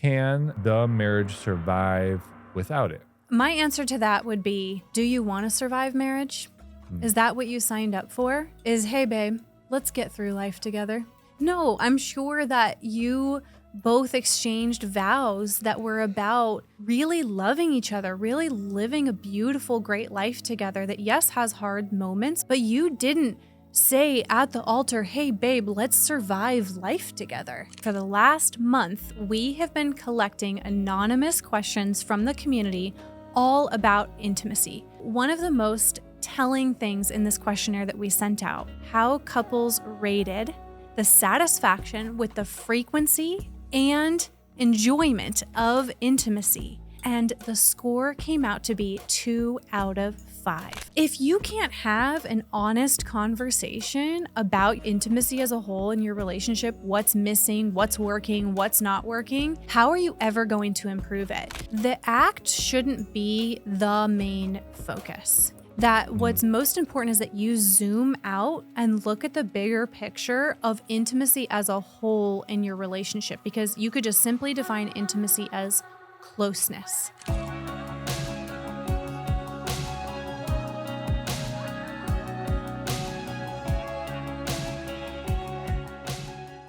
can the marriage survive without it? My answer to that would be, do you want to survive marriage? Is that what you signed up for? Hey babe, let's get through life together. No, I'm sure that you both exchanged vows that were about really loving each other, really living a beautiful, great life together that, yes, has hard moments, but you didn't say at the altar, hey babe, let's survive life together. For the last month, we have been collecting anonymous questions from the community all about intimacy. One of the most telling things in this questionnaire that we sent out, how couples rated the satisfaction with the frequency and enjoyment of intimacy. And the score came out to be 2 out of 5. If you can't have an honest conversation about intimacy as a whole in your relationship, what's missing, what's working, what's not working, how are you ever going to improve it? The act shouldn't be the main focus. That what's most important is that you zoom out and look at the bigger picture of intimacy as a whole in your relationship, because you could just simply define intimacy as closeness.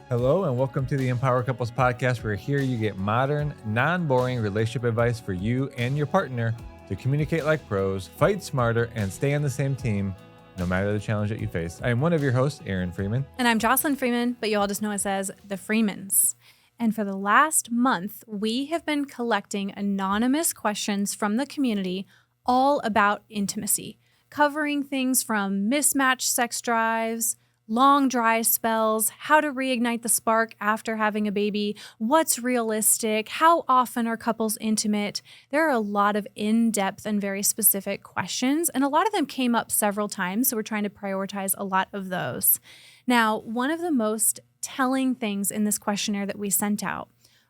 Hello and welcome to the Empower Couples podcast, where here you get modern, non-boring relationship advice for you and your partner to communicate like pros, fight smarter, and stay on the same team, no matter the challenge that you face. I am one of your hosts, Aaron Freeman. And I'm Jocelyn Freeman, but you all just know us as the Freemans. And for the last month, we have been collecting anonymous questions from the community all about intimacy, covering things from mismatched sex drives, long dry spells, how to reignite the spark after having a baby, what's realistic, how often are couples intimate. There are a lot of in-depth and very specific questions, and a lot of them came up several times, so we're trying to prioritize a lot of those. Now, one of the most telling things in this questionnaire that we sent out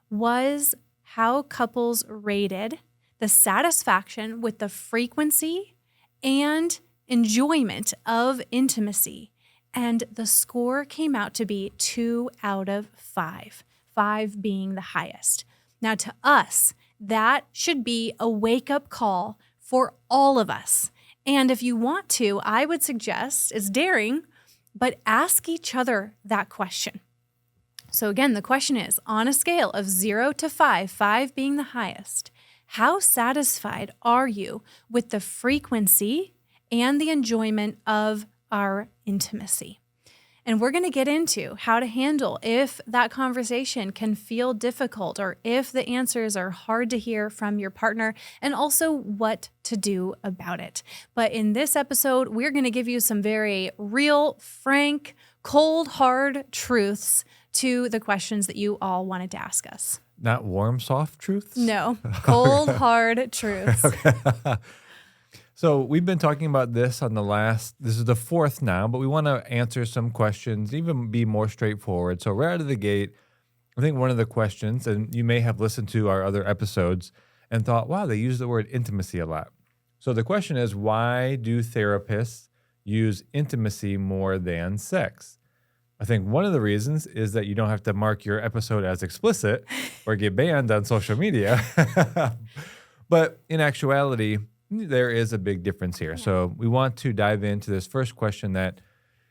was how couples rated the satisfaction with the frequency and enjoyment of intimacy. And the score came out to be 2 out of 5, 5 being the highest. Now, to us, that should be a wake-up call for all of us. And if you want to, I would suggest, it's daring, but ask each other that question. So again, the question is, on a scale of 0 to 5, 5 being the highest, how satisfied are you with the frequency and the enjoyment of our intimacy? And we're going to get into how to handle if that conversation can feel difficult or if the answers are hard to hear from your partner, and also what to do about it. But in this episode, we're going to give you some very real, frank, cold, hard truths to the questions that you all wanted to ask us. Not warm, soft truths? No, cold, hard truths. Okay. So we've been talking about this this is the fourth now, but we want to answer some questions, even be more straightforward. So right out of the gate, I think one of the questions, and you may have listened to our other episodes and thought, wow, they use the word intimacy a lot. So the question is, why do therapists use intimacy more than sex? I think one of the reasons is that you don't have to mark your episode as explicit or get banned on social media. But in actuality, there is a big difference here. So we want to dive into this first question that,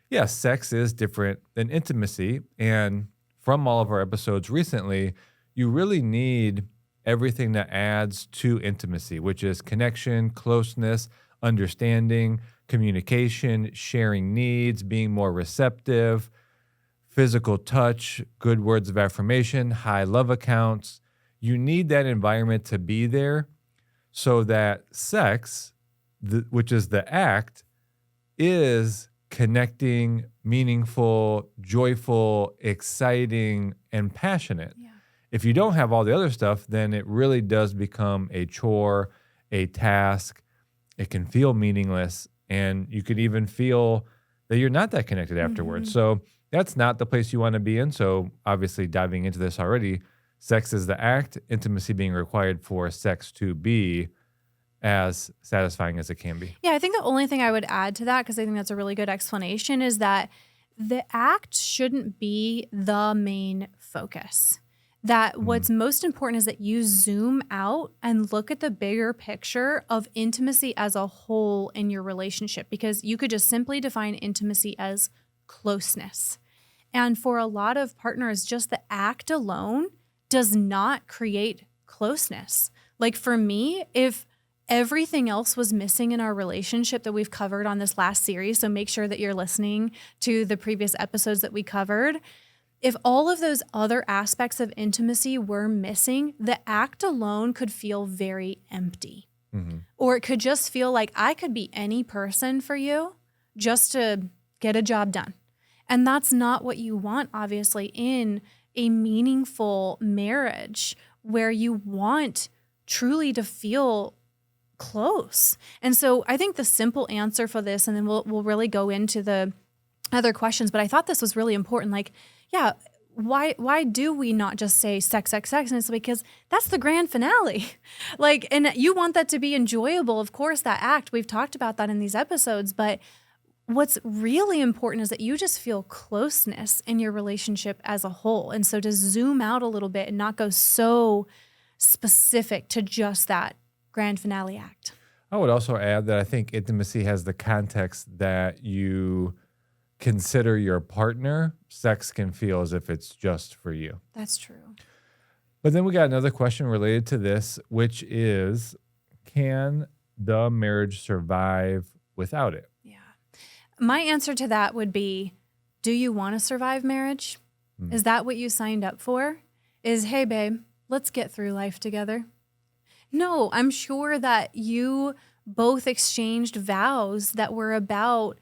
yes, sex is different than intimacy. And from all of our episodes recently, you really need everything that adds to intimacy, which is connection, closeness, understanding, communication, sharing needs, being more receptive, physical touch, good words of affirmation, high love accounts. You need that environment to be there so that sex, which is the act, is connecting, meaningful, joyful, exciting, and passionate. Yeah. If you don't have all the other stuff, then it really does become a chore, a task. It can feel meaningless, and you could even feel that you're not that connected afterwards. So that's not the place you want to be in. So obviously diving into this already, sex is the act, intimacy being required for sex to be as satisfying as it can be. Yeah, I think the only thing I would add to that, because I think that's a really good explanation, is that the act shouldn't be the main focus. that what's most important is that you zoom out and look at the bigger picture of intimacy as a whole in your relationship, because you could just simply define intimacy as closeness. And for a lot of partners, just the act alone does not create closeness. Like for me, if everything else was missing in our relationship that we've covered on this last series, so make sure that you're listening to the previous episodes that we covered. If all of those other aspects of intimacy were missing, the act alone could feel very empty. Or it could just feel like I could be any person for you just to get a job done. And that's not what you want, obviously, in a meaningful marriage where you want truly to feel close. And so I think the simple answer for this, and then we'll really go into the other questions, but I thought this was really important. Like, yeah, why do we not just say sex, sex, sex? And it's because that's the grand finale. Like, and you want that to be enjoyable. Of course, that act, we've talked about that in these episodes, but what's really important is that you just feel closeness in your relationship as a whole. And so to zoom out a little bit and not go so specific to just that grand finale act. I would also add that I think intimacy has the context that you consider your partner. Sex can feel as if it's just for you. That's true. But then we got another question related to this, which is, can the marriage survive without it? Yeah. My answer to that would be, do you want to survive marriage? Is that what you signed up for? Is, hey, babe, let's get through life together? No, I'm sure that you both exchanged vows that were about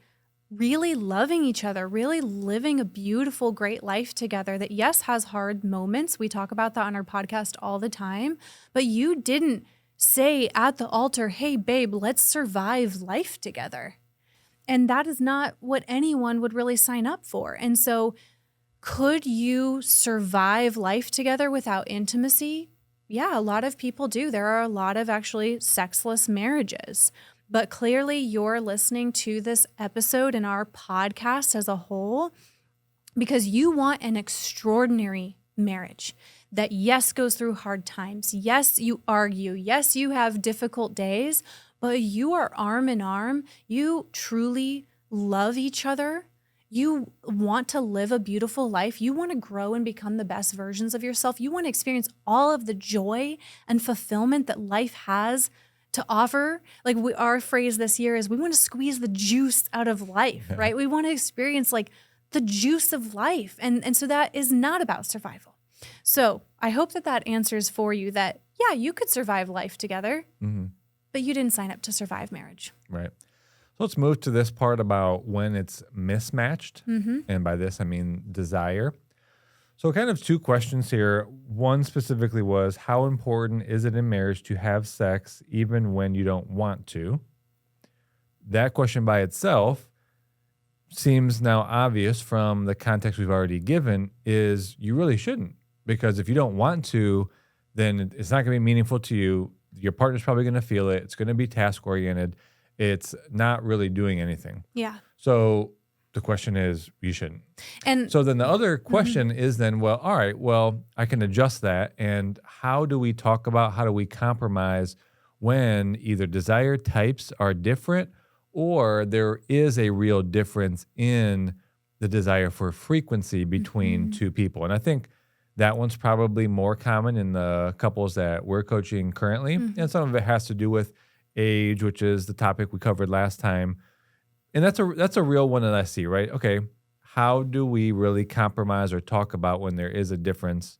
really loving each other, really living a beautiful, great life together that, yes, has hard moments. We talk about that on our podcast all the time. But you didn't say at the altar, hey, babe, let's survive life together. And that is not what anyone would really sign up for. And so could you survive life together without intimacy? Yeah, a lot of people do. There are a lot of actually sexless marriages. But clearly you're listening to this episode and our podcast as a whole because you want an extraordinary marriage that, yes, goes through hard times. Yes, you argue. Yes, you have difficult days, but you are arm in arm. You truly love each other. You want to live a beautiful life. You want to grow and become the best versions of yourself. You want to experience all of the joy and fulfillment that life has to offer. Like our phrase this year is, we want to squeeze the juice out of life, right? We want to experience like the juice of life. And so that is not about survival. So I hope that answers for you that, yeah, you could survive life together, but you didn't sign up to survive marriage. Right. So let's move to this part about when it's mismatched. And by this, I mean desire. So kind of two questions here. One specifically was, how important is it in marriage to have sex even when you don't want to? That question by itself seems now obvious from the context we've already given, is you really shouldn't. Because if you don't want to, then it's not going to be meaningful to you. Your partner's probably going to feel it. It's going to be task-oriented. It's not really doing anything. Yeah. So the question is, you shouldn't. And so then the other question is then, well, all right, well, I can adjust that. And how do we talk about, how do we compromise when either desire types are different or there is a real difference in the desire for frequency between two people? And I think that one's probably more common in the couples that we're coaching currently. And some of it has to do with age, which is the topic we covered last time. And that's a real one that I see, right? Okay, how do we really compromise or talk about when there is a difference,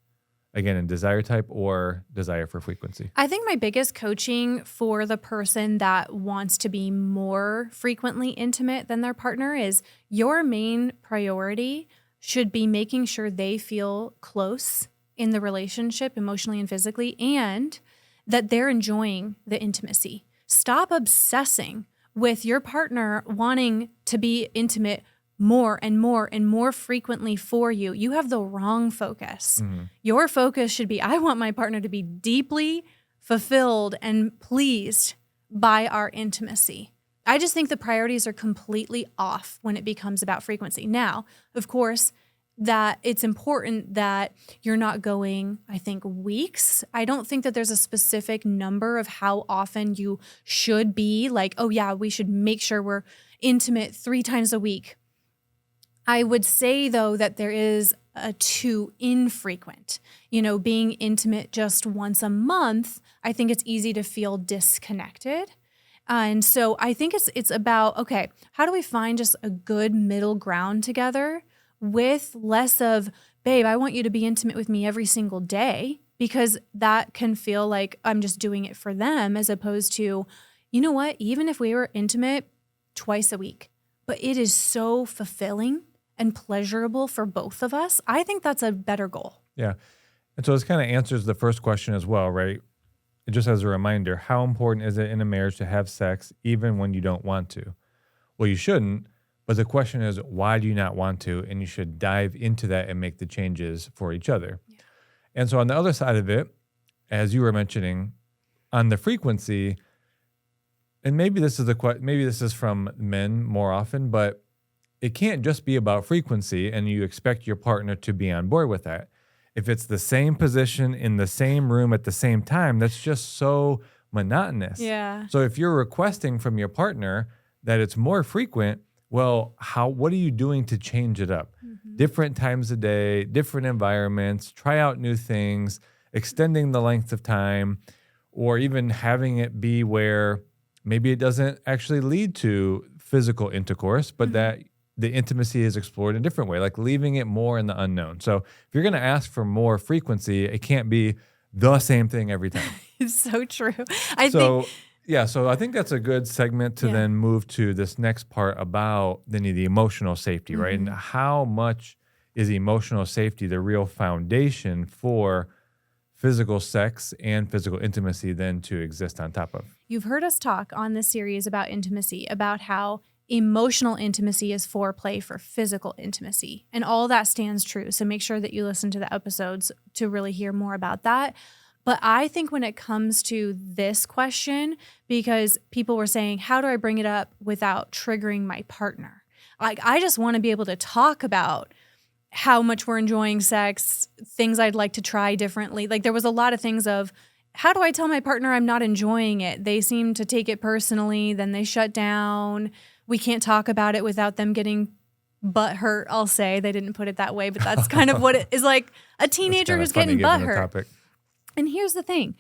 again, in desire type or desire for frequency? I think my biggest coaching for the person that wants to be more frequently intimate than their partner is, your main priority should be making sure they feel close in the relationship emotionally and physically, and that they're enjoying the intimacy. Stop obsessing with your partner wanting to be intimate more and more and more frequently for you. You have the wrong focus. Your focus should be, I want my partner to be deeply fulfilled and pleased by our intimacy. I just think the priorities are completely off when it becomes about frequency. Now, of course, that it's important that you're not going, I think, weeks. I don't think that there's a specific number of how often you should be like, oh yeah, we should make sure we're intimate 3 times a week. I would say though that there is a too infrequent, being intimate just once a month. I think it's easy to feel disconnected. And so I think it's about, okay, how do we find just a good middle ground together with less of, babe, I want you to be intimate with me every single day, because that can feel like I'm just doing it for them, as opposed to, you know what, even if we were intimate twice a week, but it is so fulfilling and pleasurable for both of us. I think that's a better goal. Yeah. And so this kind of answers the first question as well, right? Just as a reminder, how important is it in a marriage to have sex even when you don't want to? Well, you shouldn't, but the question is, why do you not want to? And you should dive into that and make the changes for each other. Yeah. And so on the other side of it, as you were mentioning, on the frequency, and maybe this is from men more often, but it can't just be about frequency and you expect your partner to be on board with that. If it's the same position in the same room at the same time, that's just so monotonous. Yeah. So if you're requesting from your partner that it's more frequent, well, what are you doing to change it up? Mm-hmm. Different times a day, different environments, try out new things, extending the length of time, or even having it be where maybe it doesn't actually lead to physical intercourse, but that the intimacy is explored in a different way, like leaving it more in the unknown. So if you're going to ask for more frequency, it can't be the same thing every time. It's so true. So I think that's a good segment to then move to this next part about the emotional safety, right? And how much is emotional safety the real foundation for physical sex and physical intimacy then to exist on top of? You've heard us talk on this series about intimacy, about how emotional intimacy is foreplay for physical intimacy. And all that stands true. So make sure that you listen to the episodes to really hear more about that. But I think when it comes to this question, because people were saying, how do I bring it up without triggering my partner? Like, I just want to be able to talk about how much we're enjoying sex, things I'd like to try differently. Like, there was a lot of things of, how do I tell my partner I'm not enjoying it? They seem to take it personally, then they shut down. We can't talk about it without them getting butthurt, I'll say. They didn't put it that way, but that's kind of what it is, like a teenager who's getting butthurt. And here's the thing.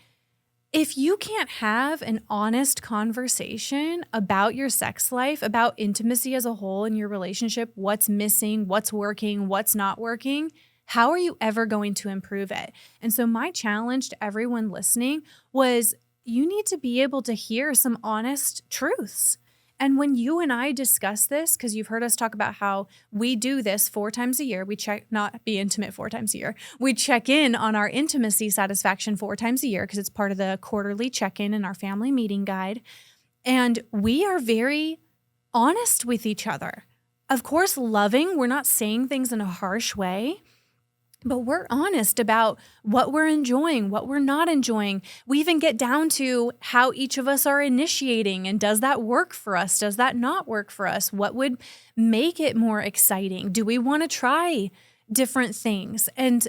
If you can't have an honest conversation about your sex life, about intimacy as a whole in your relationship, what's missing, what's working, what's not working, how are you ever going to improve it? And so my challenge to everyone listening was, you need to be able to hear some honest truths. And when you and I discuss this, because you've heard us talk about how we do this 4 times a year, we check, not be intimate 4 times a year, we check in on our intimacy satisfaction 4 times a year because it's part of the quarterly check-in in our family meeting guide. And we are very honest with each other. Of course, loving, we're not saying things in a harsh way, but we're honest about what we're enjoying, what we're not enjoying. We even get down to how each of us are initiating, and does that work for us? Does that not work for us? What would make it more exciting? Do we want to try different things? And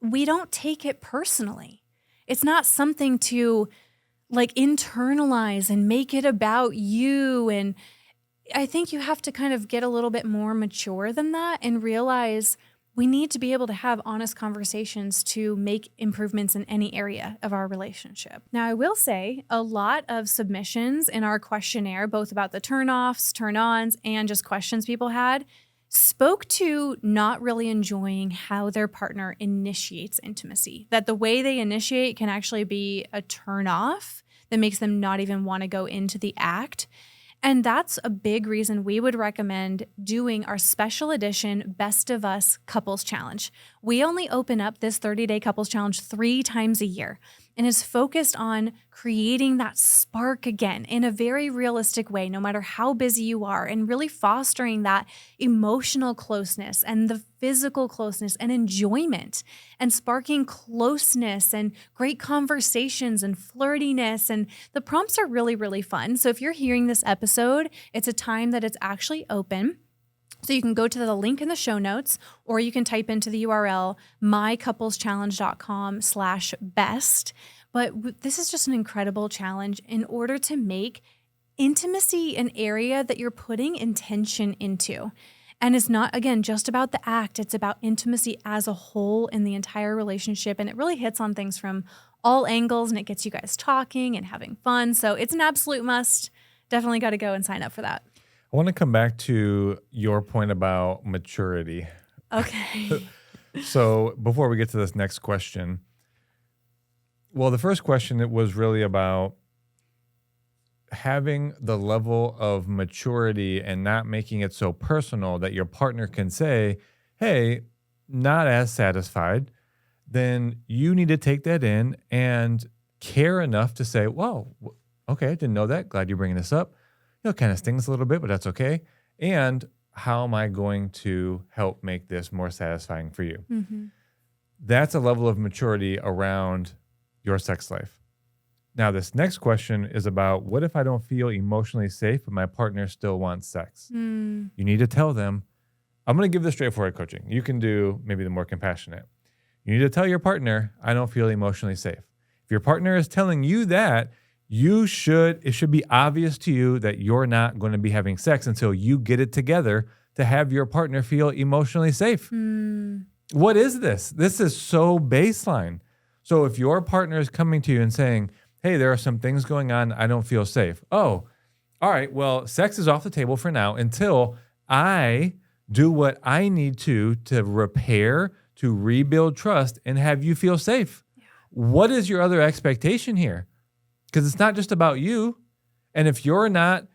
we don't take it personally. It's not something to like internalize and make it about you. And I think you have to kind of get a little bit more mature than that and realize we need to be able to have honest conversations to make improvements in any area of our relationship. Now, I will say a lot of submissions in our questionnaire, both about the turn-offs, turn-ons, and just questions people had, spoke to not really enjoying how their partner initiates intimacy. That the way they initiate can actually be a turn-off that makes them not even want to go into the act. And that's a big reason we would recommend doing our special edition Best of Us Couples Challenge. We only open up this 30-day Couples Challenge 3 times a year and is focused on creating that spark again in a very realistic way, no matter how busy you are, and really fostering that emotional closeness and the physical closeness and enjoyment, and sparking closeness and great conversations and flirtiness. And the prompts are really, really fun. So if you're hearing this episode, it's a time that it's actually open. So you can go to the link in the show notes, or you can type into the URL mycoupleschallenge.com/best. But this is just an incredible challenge in order to make intimacy an area that you're putting intention into. And it's not, again, just about the act. It's about intimacy as a whole in the entire relationship. And it really hits on things from all angles, and it gets you guys talking and having fun. So it's an absolute must. Definitely got to go and sign up for that. I want to come back to your point about maturity. Okay. So before we get to this next question, well, the first question, it was really about having the level of maturity and not making it so personal that your partner can say, hey, not as satisfied, then you need to take that in and care enough to say, whoa, okay, I didn't know that. Glad you're bringing this up. It kind of stings a little bit, but that's okay. And how am I going to help make this more satisfying for you? Mm-hmm. That's a level of maturity around your sex life. Now, this next question is about, what if I don't feel emotionally safe, but my partner still wants sex? You need to tell them, I'm going to give the straightforward coaching. You can do maybe the more compassionate. You need to tell your partner, I don't feel emotionally safe. If your partner is telling you that, it should be obvious to you that you're not going to be having sex until you get it together to have your partner feel emotionally safe. What is this? This is so baseline. So if your partner is coming to you and saying, hey, there are some things going on, I don't feel safe. Oh, all right, well, sex is off the table for now until I do what I need to repair, to rebuild trust, and have you feel safe. Yeah. What is your other expectation here? Because it's not just about you. And if you're not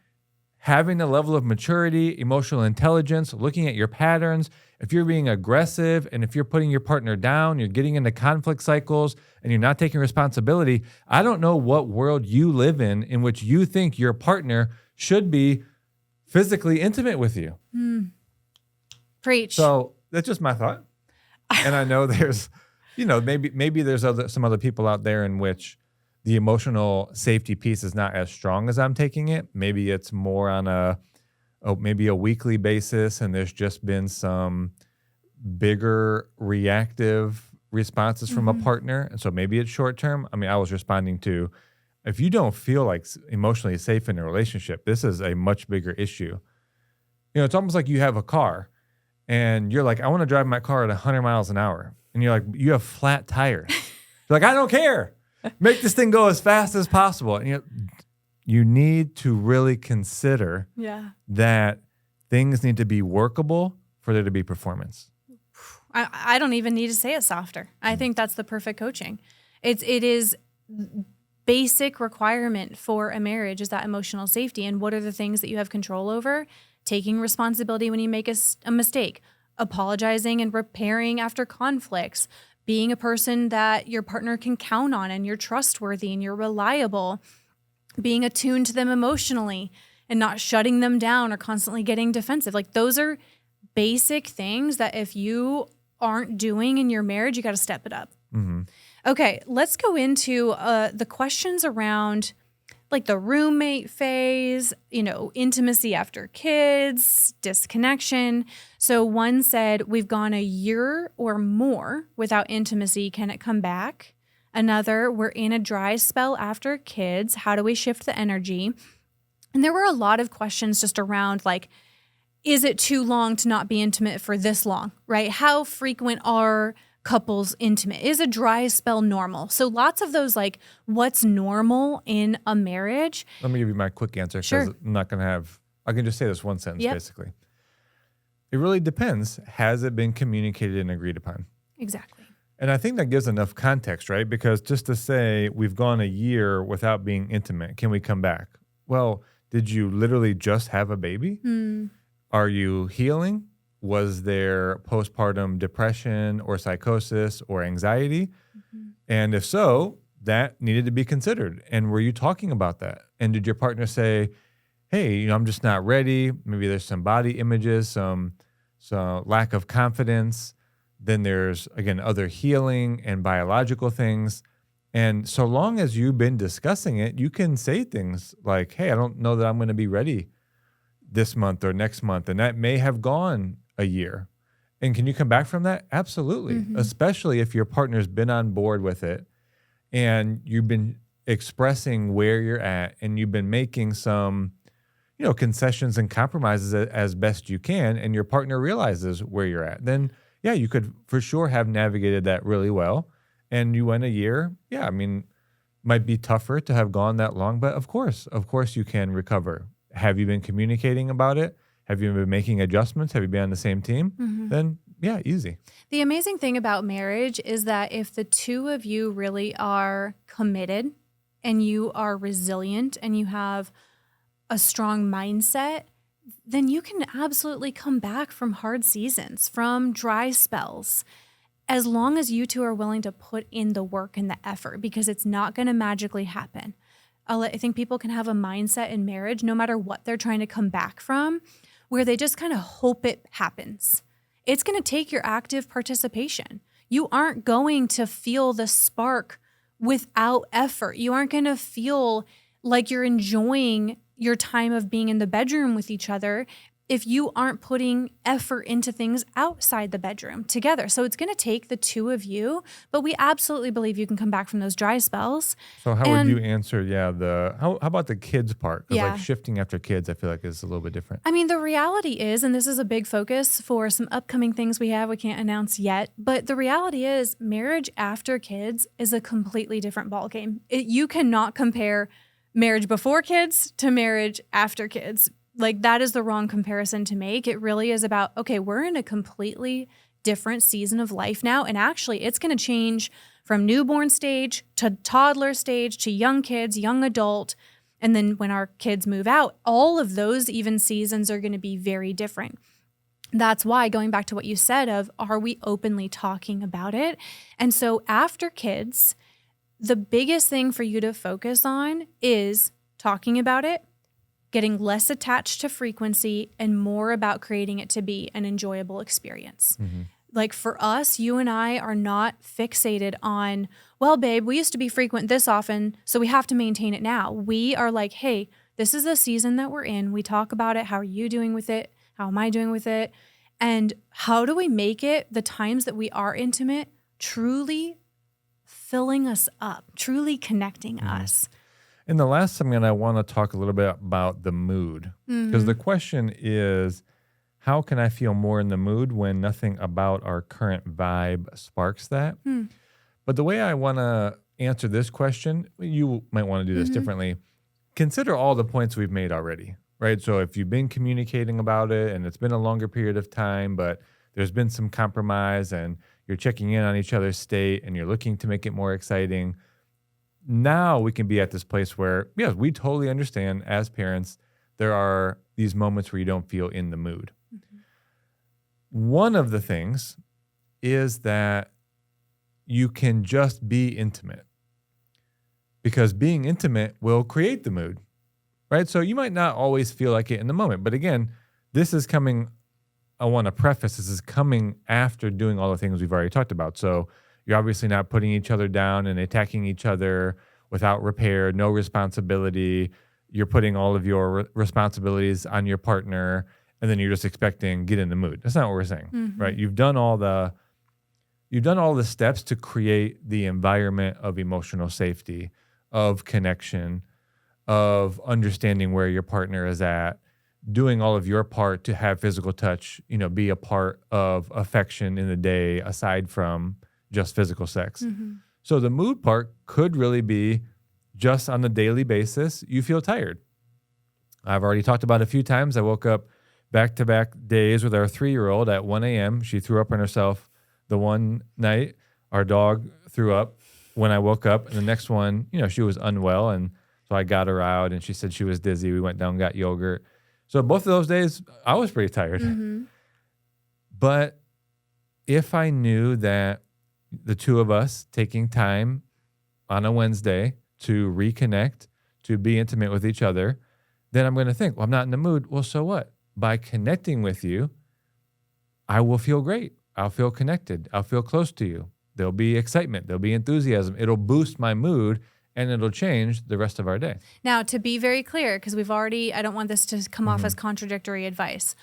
having a level of maturity, emotional intelligence, looking at your patterns, if you're being aggressive and if you're putting your partner down, you're getting into conflict cycles and you're not taking responsibility, I don't know what world you live in which you think your partner should be physically intimate with you. Preach. So that's just my thought. And I know there's, maybe there's some other people out there in which the emotional safety piece is not as strong as I'm taking it. Maybe it's more on maybe a weekly basis, and there's just been some bigger reactive responses from a partner. And so maybe it's short term. I mean, I was responding to, if you don't feel like emotionally safe in a relationship, this is a much bigger issue. It's almost like you have a car and you're like, I want to drive my car at 100 miles an hour. And you're like, you have flat tires. You're like, I don't care. Make this thing go as fast as possible. And you need to really consider that things need to be workable for there to be performance. I don't even need to say it softer. I think that's the perfect coaching. It is basic requirement for a marriage is that emotional safety. And what are the things that you have control over? Taking responsibility when you make a mistake, apologizing and repairing after conflicts, being a person that your partner can count on and you're trustworthy and you're reliable, being attuned to them emotionally and not shutting them down or constantly getting defensive. Like those are basic things that if you aren't doing in your marriage, you got to step it up. Mm-hmm. Okay, let's go into the questions around like the roommate phase, intimacy after kids, disconnection. So one said, we've gone a year or more without intimacy. Can it come back? Another, we're in a dry spell after kids. How do we shift the energy? And there were a lot of questions just around like, is it too long to not be intimate for this long, right? How frequent are couples intimate? Is a dry spell normal? So lots of those like what's normal in a marriage. Let me give you my quick answer because I'm not going to I can just say this one sentence basically. It really depends. Has it been communicated and agreed upon? Exactly. And I think that gives enough context, right? Because just to say we've gone a year without being intimate, can we come back? Well, did you literally just have a baby? Are you healing? Was there postpartum depression or psychosis or anxiety? And if so, that needed to be considered. And were you talking about that? And did your partner say, hey, I'm just not ready. Maybe there's some body images, some lack of confidence. Then there's, again, other healing and biological things. And so long as you've been discussing it, you can say things like, hey, I don't know that I'm going to be ready this month or next month, and that may have gone a year. And can you come back from that? Absolutely. Especially if your partner's been on board with it and you've been expressing where you're at and you've been making some, concessions and compromises as best you can, and your partner realizes where you're at, then yeah, you could for sure have navigated that really well. And you went a year. Yeah, I mean, might be tougher to have gone that long, but of course you can recover. Have you been communicating about it? Have you been making adjustments? Have you been on the same team? Then yeah, easy. The amazing thing about marriage is that if the two of you really are committed and you are resilient and you have a strong mindset, then you can absolutely come back from hard seasons, from dry spells, as long as you two are willing to put in the work and the effort, because it's not going to magically happen. I think people can have a mindset in marriage, no matter what they're trying to come back from, where they just kind of hope it happens. It's going to take your active participation. You aren't going to feel the spark without effort. You aren't going to feel like you're enjoying your time of being in the bedroom with each other if you aren't putting effort into things outside the bedroom together. So it's going to take the two of you, but we absolutely believe you can come back from those dry spells. So how would you answer, how about the kids part? Because Yeah. shifting after kids, I feel like is a little bit different. I mean, the reality is, and this is a big focus for some upcoming things we can't announce yet, but the reality is marriage after kids is a completely different ballgame. You cannot compare marriage before kids to marriage after kids. Like, that is the wrong comparison to make. It really is about, okay, we're in a completely different season of life now. And actually, it's going to change from newborn stage to toddler stage to young kids, young adult. And then when our kids move out, all of those even seasons are going to be very different. That's why, going back to what you said of, are we openly talking about it? And so after kids, the biggest thing for you to focus on is talking about it, getting less attached to frequency, and more about creating it to be an enjoyable experience. Like for us, you and I are not fixated on, well, babe, we used to be frequent this often, so we have to maintain it now. We are like, hey, this is the season that we're in. We talk about it. How are you doing with it? How am I doing with it? And how do we make it, the times that we are intimate, truly filling us up, truly connecting us? And the last segment, I want to talk a little bit about the mood, because the question is, how can I feel more in the mood when nothing about our current vibe sparks that? But the way I want to answer this question, you might want to do this differently. Consider all the points we've made already, right? So if you've been communicating about it and it's been a longer period of time, but there's been some compromise and you're checking in on each other's state and you're looking to make it more exciting, now we can be at this place where, yes, we totally understand as parents, there are these moments where you don't feel in the mood. One of the things is that you can just be intimate, because being intimate will create the mood, right? So you might not always feel like it in the moment. But again, this is coming, I want to preface, this is coming after doing all the things we've already talked about. So you're obviously not putting each other down and attacking each other without repair, no responsibility. You're putting all of your responsibilities on your partner, and then you're just expecting get in the mood. That's not what we're saying, right? You've done all the steps to create the environment of emotional safety, of connection, of understanding where your partner is at, doing all of your part to have physical touch, be a part of affection in the day aside from just physical sex. So the mood part could really be just on a daily basis, you feel tired. I've already talked about it a few times. I woke up back-to-back days with our 3-year-old at 1 a.m. She threw up on herself the one night. Our dog threw up when I woke up. And the next one, she was unwell. And so I got her out and she said she was dizzy. We went down and got yogurt. So both of those days, I was pretty tired. But if I knew that the two of us taking time on a Wednesday to reconnect, to be intimate with each other, then I'm going to think, well, I'm not in the mood. Well, so what? By connecting with you, I will feel great. I'll feel connected. I'll feel close to you. There'll be excitement. There'll be enthusiasm. It'll boost my mood. and it'll change the rest of our day. Now, to be very clear, because I don't want this to come off as contradictory advice.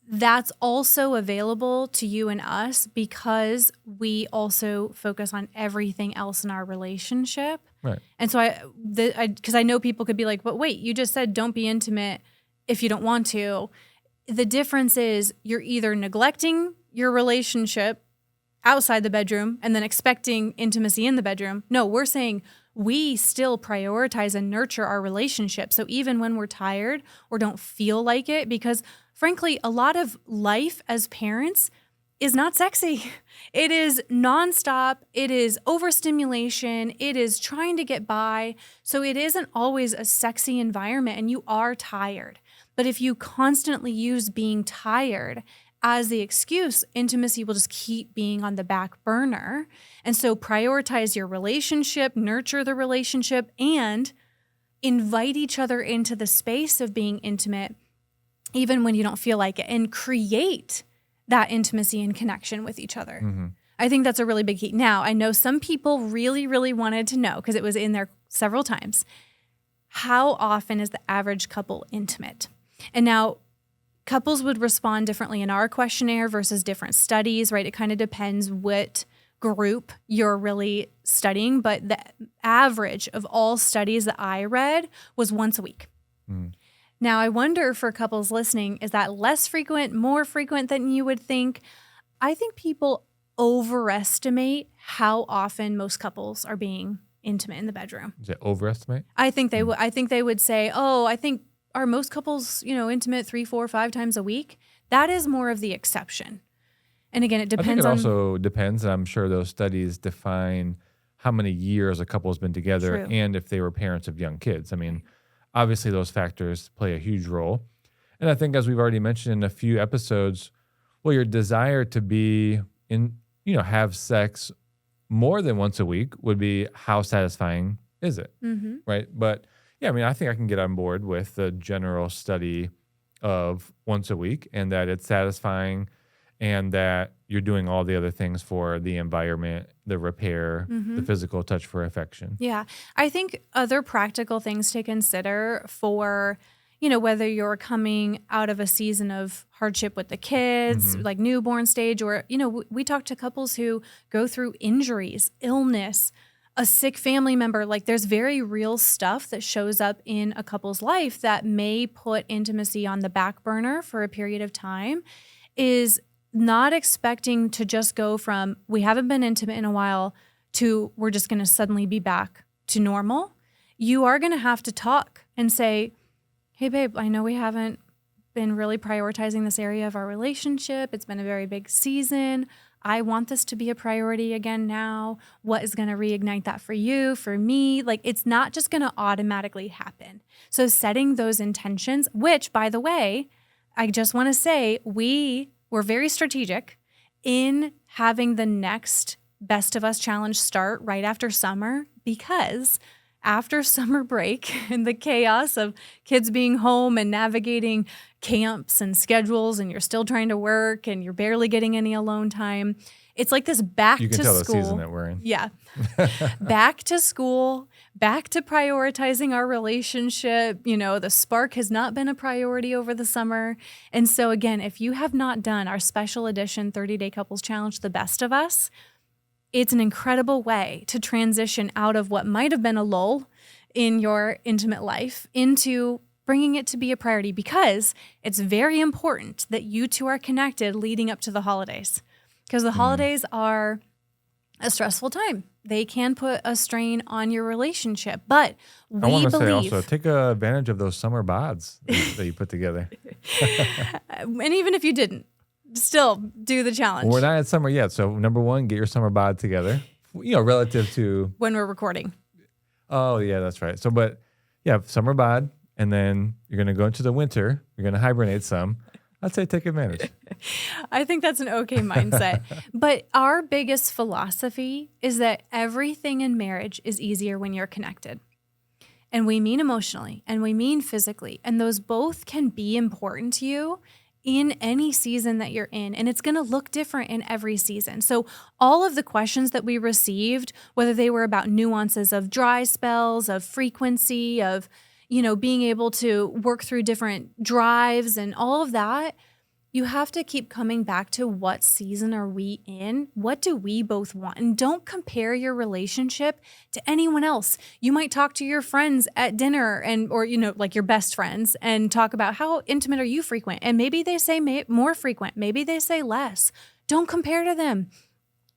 That's also available to you and us because we also focus on everything else in our relationship. Right. And so because I know people could be like, but wait, you just said don't be intimate if you don't want to. The difference is you're either neglecting your relationship outside the bedroom and then expecting intimacy in the bedroom. No, we're saying we still prioritize and nurture our relationship. So even when we're tired or don't feel like it, because frankly, a lot of life as parents is not sexy. It is nonstop. It is overstimulation. It is trying to get by. So it isn't always a sexy environment and you are tired. But if you constantly use being tired as the excuse, intimacy will just keep being on the back burner. And so prioritize your relationship, nurture the relationship, and invite each other into the space of being intimate, even when you don't feel like it, and create that intimacy and connection with each other. Mm-hmm. I think that's a really big key. Now, I know some people really, really wanted to know, because it was in there several times, how often is the average couple intimate? And now, couples would respond differently in our questionnaire versus different studies, right? It kind of depends what group you're really studying, but the average of all studies that I read was once a week. Mm. Now, I wonder for couples listening, is that less frequent, more frequent than you would think? I think people overestimate how often most couples are being intimate in the bedroom. Is it overestimate? I think they would. I think they would say, "Oh, I think are most couples, intimate 3, 4, 5 times a week?" That is more of the exception. And again, it depends I on. think it also depends. And I'm sure those studies define how many years a couple has been together True. and if they were parents of young kids. I mean, obviously those factors play a huge role. And I think, as we've already mentioned in a few episodes, well, your desire to be have sex more than once a week would be, how satisfying is it? Mm-hmm. Right. But yeah, I mean, I think I can get on board with the general study of once a week, and that it's satisfying, and that you're doing all the other things for the environment, the repair, the physical touch for affection. Yeah. I think other practical things to consider for, whether you're coming out of a season of hardship with the kids, like newborn stage, or, we talk to couples who go through injuries, illness, a sick family member. Like, there's very real stuff that shows up in a couple's life that may put intimacy on the back burner for a period of time. Is not expecting to just go from we haven't been intimate in a while to we're just going to suddenly be back to normal. You are going to have to talk and say, "Hey, babe, I know we haven't been really prioritizing this area of our relationship. It's been a very big season. I want this to be a priority again now. What is going to reignite that for you, for me?" Like, it's not just going to automatically happen. So setting those intentions, which, by the way, I just want to say we're very strategic in having the next Best of Us challenge start right after summer, because after summer break and the chaos of kids being home and navigating camps and schedules, and you're still trying to work and you're barely getting any alone time, it's like this back to school. You can tell the season that we're in. Yeah. Back to school, back to prioritizing our relationship. The spark has not been a priority over the summer. And so again, if you have not done our special edition 30-day couples challenge, The Best of Us, it's an incredible way to transition out of what might have been a lull in your intimate life into bringing it to be a priority, because it's very important that you two are connected leading up to the holidays, because the holidays are a stressful time. They can put a strain on your relationship, but I want to say believe, also, take advantage of those summer bods that you put together. and even if you didn't, still do the challenge. Well, we're not at summer yet, so number one, get your summer bod together. Relative to when we're recording. Oh yeah, that's right. So, but yeah, summer bod, and then you're gonna go into the winter. You're gonna hibernate some. I'd say take advantage. I think that's an okay mindset. But our biggest philosophy is that everything in marriage is easier when you're connected. And we mean emotionally and we mean physically. And those both can be important to you in any season that you're in, and it's going to look different in every season. So all of the questions that we received, whether they were about nuances of dry spells, of frequency, of, being able to work through different drives and all of that, you have to keep coming back to what season are we in? What do we both want? And don't compare your relationship to anyone else. You might talk to your friends at dinner or like your best friends and talk about how intimate are you frequent? And maybe they say more frequent. Maybe they say less. Don't compare to them.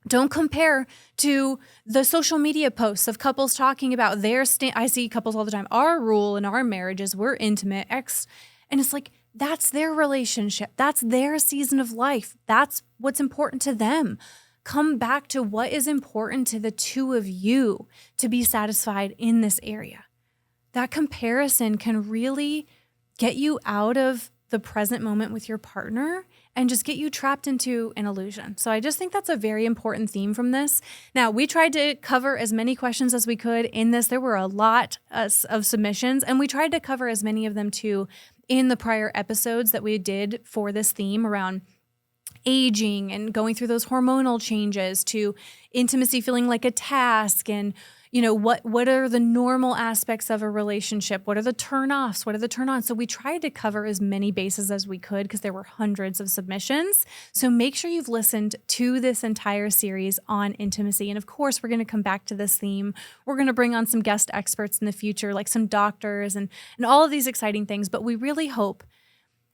Don't compare to the social media posts of couples talking about I see couples all the time. Our rule in our marriages, we're intimate. And it's like, that's their relationship. That's their season of life. That's what's important to them. Come back to what is important to the two of you to be satisfied in this area. That comparison can really get you out of the present moment with your partner and just get you trapped into an illusion. So I just think that's a very important theme from this. Now, we tried to cover as many questions as we could in this. There were a lot of submissions, and we tried to cover as many of them too in the prior episodes that we did for this theme around aging and going through those hormonal changes to intimacy feeling like a task and what are the normal aspects of a relationship? What are the turn-offs? What are the turn-ons? So we tried to cover as many bases as we could because there were hundreds of submissions. So make sure you've listened to this entire series on intimacy. And of course, we're going to come back to this theme. We're going to bring on some guest experts in the future, like some doctors and all of these exciting things. But we really hope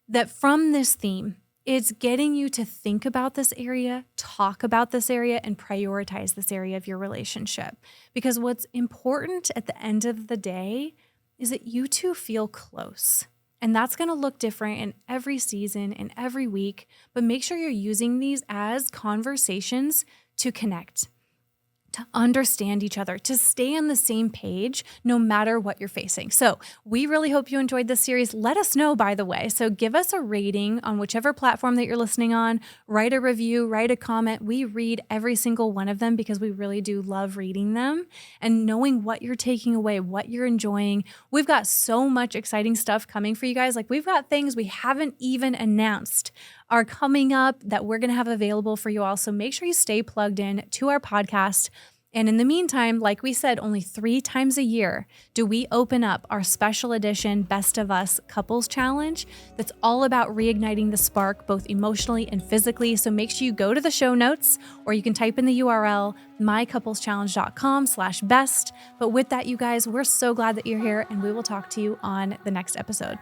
that from this theme, it's getting you to think about this area, talk about this area, and prioritize this area of your relationship. Because what's important at the end of the day is that you two feel close. And that's going to look different in every season and every week. But make sure you're using these as conversations to connect, to understand each other, to stay on the same page no matter what you're facing. So we really hope you enjoyed this series. Let us know, by the way. So give us a rating on whichever platform that you're listening on. Write a review, write a comment. We read every single one of them because we really do love reading them and knowing what you're taking away, what you're enjoying. We've got so much exciting stuff coming for you guys. Like, we've got things we haven't even announced are coming up that we're going to have available for you all. So make sure you stay plugged in to our podcast. And in the meantime, like we said, only 3 times a year do we open up our special edition Best of Us Couples Challenge that's all about reigniting the spark, both emotionally and physically. So make sure you go to the show notes, or you can type in the URL, mycoupleschallenge.com/best. But with that, you guys, we're so glad that you're here, and we will talk to you on the next episode.